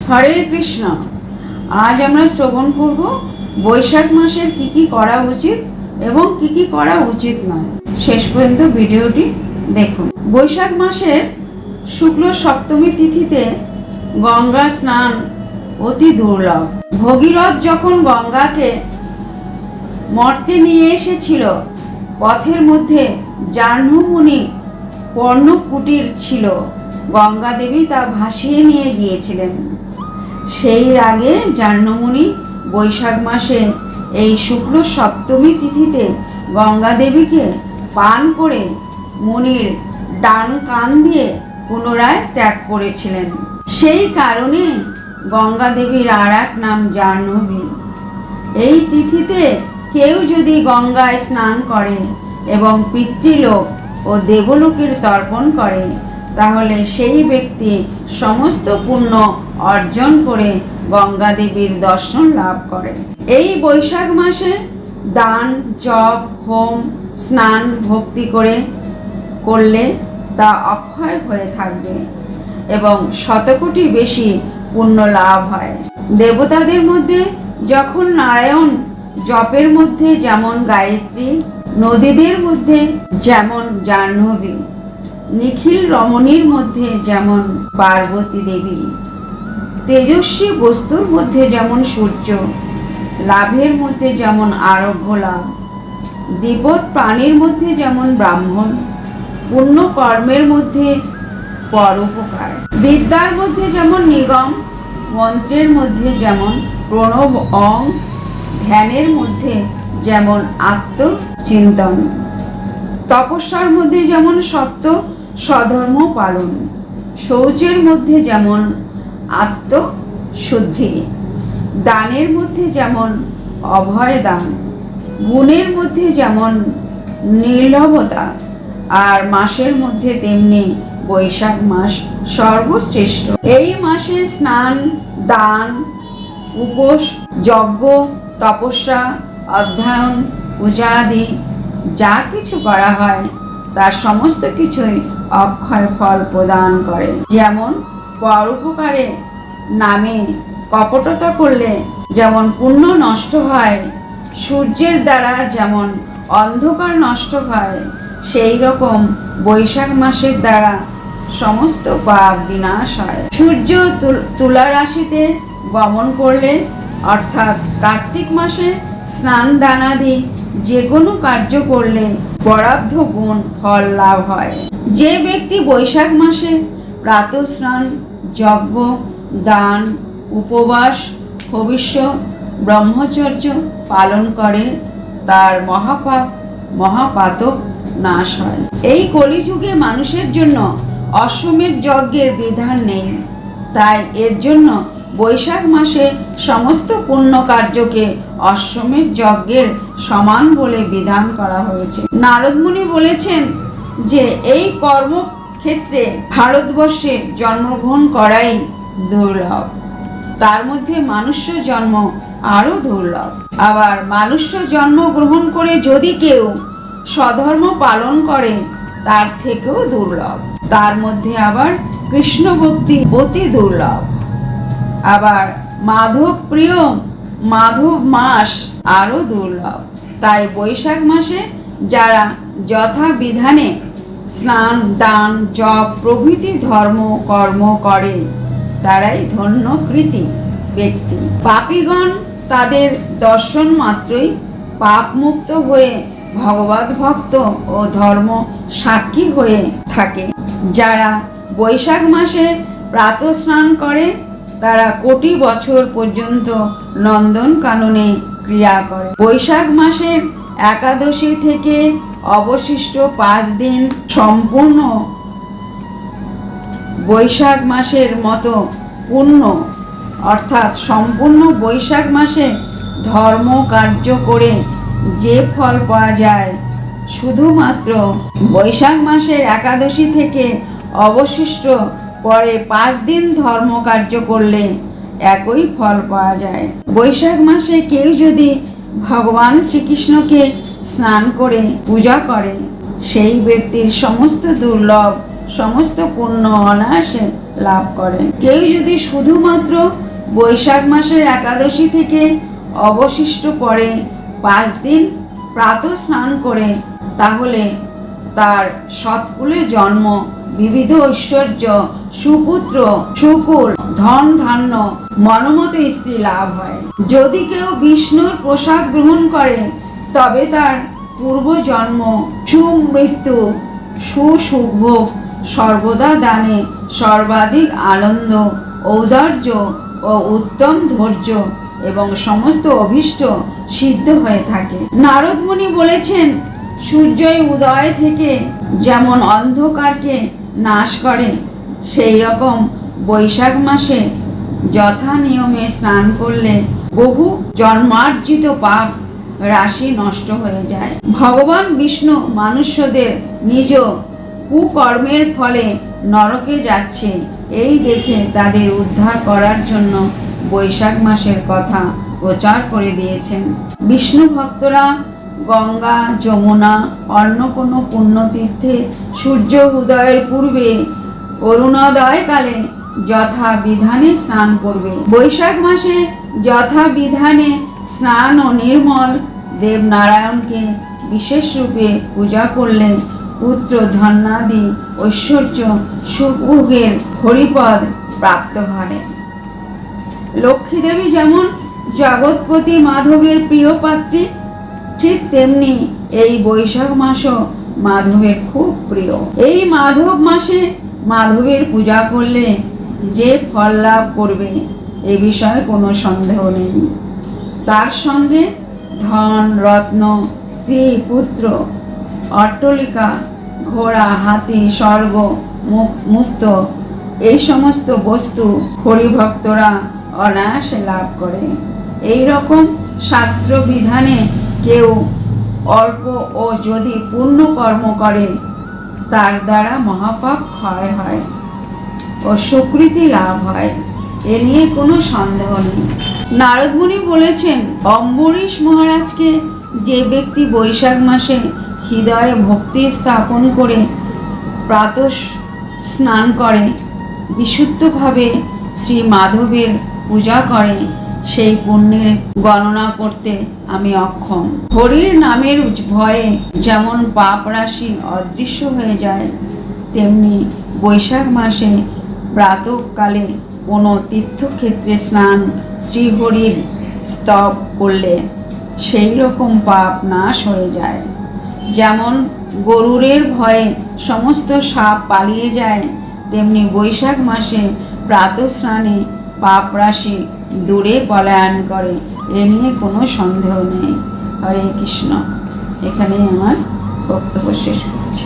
হরে কৃষ্ণ। আজ আমরা শ্রবণ করব বৈশাখ মাসের কি কি করা উচিত এবং কি কি করা উচিত নয়। শেষ পর্যন্ত ভিডিওটি দেখুন। বৈশাখ মাসের শুক্ল সপ্তমী তিথিতে গঙ্গা স্নান অতি দুর্লভ। ভগীরথ যখন গঙ্গাকে মর্তে নিয়ে এসেছিল, পথের মধ্যে জাহ্নবী পর্ণকুটির ছিল। গঙ্গা দেবী তা ভাসিয়ে নিয়ে গিয়েছিলেন। সেই রাগে জাহ্নবী বৈশাখ মাসে এই শুক্ল সপ্তমী তিথিতে গঙ্গা দেবীকে পান করে মুনির ডান কান দিয়ে পুনরায় ত্যাগ করেছিলেন। সেই কারণে গঙ্গা দেবীর আর এক নাম জাহ্নবী। এই তিথিতে কেউ যদি গঙ্গায় স্নান করে এবং পিতৃলোক ও দেবলোকের তর্পণ করে, তাহলে সেই ব্যক্তি সমস্ত পুণ্য অর্জন করে গঙ্গা দেবীর দর্শন লাভ করে। এই বৈশাখ মাসে দান, জপ, হোম, স্নান, ভক্তি করলে তা অক্ষয় হয়ে থাকবে এবং শতকোটি বেশি পুণ্য লাভ হয়। দেবতাদের মধ্যে যখন নারায়ণ, জপের মধ্যে যেমন গায়ত্রী, নদীদের মধ্যে যেমন জাহ্নবী, নিখিল রমণীর মধ্যে যেমন পার্বতী দেবী, তেজস্বী বস্তুর মধ্যে যেমন সূর্য, লাভের মধ্যে যেমন আরোগ্য লাভ, দীপক প্রাণীর মধ্যে যেমন ব্রাহ্মণ, পুণ্য কর্মের মধ্যে পরোপকার, বিদ্যার মধ্যে যেমন নিগম, মন্ত্রের মধ্যে যেমন প্রণব অং, ধ্যানের মধ্যে যেমন আত্মচিন্তন, তপস্যার মধ্যে যেমন সত্য স্বধর্ম পালন, শৌচের মধ্যে যেমন আত্মশুদ্ধি, দানের মধ্যে যেমন অভয় দান, গুণের মধ্যে যেমন নির্লভতা, আর মাসের মধ্যে তেমনি বৈশাখ মাস সর্বশ্রেষ্ঠ। এই মাসে স্নান, দান, উপোস, যজ্ঞ, তপস্যা, অধ্যয়ন, পূজা আদি যা কিছু করা হয় তার সমস্ত কিছুই অক্ষয় ফল প্রদান করে। যেমন পরোপকারে নামে কপটতা করলে যেমন পুণ্য নষ্ট হয়, সূর্যের দ্বারা যেমন অন্ধকার নষ্ট হয়, সেই রকম বৈশাখ মাসের দ্বারা সমস্ত পাপ বিনাশ হয়। সূর্য তুলা রাশিতে গমন করলে, অর্থাৎ কার্তিক মাসে স্নান দানাদি যে কোনো কার্য করলে বরাদ্ধ গুণ ফল লাভ হয়। যে ব্যক্তি বৈশাখ মাসে প্রাতঃ স্নান, যজ্ঞ, দান, উপবাস, ভবিষ্য, ব্রহ্মচর্য পালন করে, তার মহাপাতক নাশ হয়। এই কলিযুগে মানুষের জন্য অশ্বমেধ যজ্ঞের বিধান নেই, তাই এর জন্য বৈশাখ মাসে সমস্ত পুণ্য কার্যকে অশ্বমেধ যজ্ঞের সমান বলে বিধান করা হয়েছে। নারদ মুনি বলেছেন যে এই কর্মক্ষেত্রে ভারতবর্ষে জন্মগ্রহণ করাই দুর্লভ, তার মধ্যে মনুষ্য জন্ম আরো দুর্লভ। আবার মনুষ্য জন্ম গ্রহণ করে যদি কেউ স্বধর্ম পালন করে, তার থেকেও দুর্লভ। তার মধ্যে আবার কৃষ্ণ ভক্তি অতি দুর্লভ। আবার মাধব প্রিয় মাধব মাস আরো দুর্লভ। তাই বৈশাখ মাসে যারা যথাবিধানে স্নান, দান, জপ প্রভৃতি ধর্ম কর্ম করে, তারাই ধন্যকৃতী ব্যক্তি। পাপীগণ তাদের দর্শন মাত্রই পাপ মুক্ত হয়ে ভগবত ভক্ত ও ধর্ম সাক্ষী হয়ে থাকে। যারা বৈশাখ মাসে প্রাতঃ স্নান করে, তারা কোটি বছর পর্যন্ত নন্দন কাননে ক্রিয়া করে। বৈশাখ মাসের একাদশী থেকে অবশিষ্ট 5 দিন সম্পূর্ণ বৈশাখ মাসের মতো পূর্ণ, অর্থাৎ সম্পূর্ণ বৈশাখ মাসে ধর্ম কার্য করে যে ফল পাওয়া যায়, শুধুমাত্র বৈশাখ মাসের একাদশী থেকে অবশিষ্ট পরে 5 দিন ধর্ম কার্য করলে একই ফল পাওয়া যায়। বৈশাখ মাসে কেউ যদি ভগবান শ্রীকৃষ্ণকে স্নান করে পূজা করে, সেই ব্যক্তির সমস্ত দুর্লভ সমস্ত পুণ্য অনায়াসে লাভ করেন। কেউ যদি শুধুমাত্র বৈশাখ মাসের একাদশী থেকে অবশিষ্ট পরে 5 দিন প্রাতঃ স্নান করে, তাহলে তার সৎকুলে জন্ম, বিবিধ ঐশ্বর্য, সুপুত্র সুকুল, ধন ধান্য, মনমত স্ত্রী লাভ হয়। যদি কেউ বিষ্ণুর প্রসাদ গ্রহণ করে, তবে তার পূর্বজন্ম, সুমৃত্যু, সুসুভোগ, সর্বদা দানে, সর্বাধিক আনন্দ, ঔদার্য ও উত্তম ধৈর্য এবং সমস্ত অভীষ্ট সিদ্ধ হয়ে থাকে। নারদ মুনি বলেছেন, সূর্যের উদয় থেকে যেমন অন্ধকারকে নাশ করে, সেই রকম বৈশাখ মাসে যথা নিয়মে স্নান করলে বহু জন্মার্জিত পাপ রাশি নষ্ট হয়ে যায়। ভগবান বিষ্ণু মানুষ্যদের নিজ কুকর্মের ফলে নরকে যাচ্ছে, এই দেখে তাদের উদ্ধার করার জন্য বৈশাখ মাসের কথা প্রচার করে দিয়েছেন। বিষ্ণু ভক্তরা গঙ্গা, যমুনা, অন্য কোনো পুণ্যতীর্থে সূর্য উদয়ের পূর্বে অরুণোদয়কালে যথা বিধানে স্নান করবে। বৈশাখ মাসে যথা বিধানে স্নান ও নির্মল দেবনারায়ণকে বিশেষ রূপে পূজা করলে পুত্র ধনাদি ঐশ্বর্য সুভোগের হরিপদ প্রাপ্ত হয়। লক্ষ্মী দেবী যেমন জগৎপতি মাধবের প্রিয় পাত্রী, ঠিক তেমনি এই বৈশাখ মাসও মাধবের খুব প্রিয়। এই মাধব মাসে মাধবের পূজা করলে যে ফল লাভ করবে এ বিষয়ে কোনো সন্দেহ নেই। তার সঙ্গে ধন, রত্ন, স্ত্রী, পুত্র, অট্টালিকা, ঘোড়া, হাতি, স্বর্গ, মুক্ত, এই সমস্ত বস্তু হরিভক্তরা অনায়াসে লাভ করে। এই রকম শাস্ত্র বিধানে কেউ অল্প ও যদি পূর্ণ কর্ম করে, তার দ্বারা মহাপাপ ক্ষয় হয় ও সুকৃতি লাভ হয়, এ নিয়ে কোনো সন্দেহ নেই। নারদ মুনি বলেছেন, অম্বরীশ মহারাজকে যে ব্যক্তি বৈশাখ মাসে হৃদয়ে ভক্তি স্থাপন করে প্রাতঃ স্নান করে, বিশুদ্ধভাবে শ্রী মাধবের পূজা করে, সেই পুণ্যের গণনা করতে আমি অক্ষম। হরির নামের ভয়ে যেমন পাপ রাশি অদৃশ্য হয়ে যায়, তেমনি বৈশাখ মাসে প্রাতঃকালে কোনো তীর্থক্ষেত্রে স্নান, শ্রীহরির স্তব করলে সেই রকম পাপ নাশ হয়ে যায়। যেমন গরুরের ভয়ে সমস্ত সাপ পালিয়ে যায়, তেমনি বৈশাখ মাসে প্রাতঃ স্নানে পাপ রাশি দূরে পলায়ন করে, এ নিয়ে কোনো সন্দেহ নেই। হরে কৃষ্ণ। এখানেই আমার বক্তব্য শেষ করছি।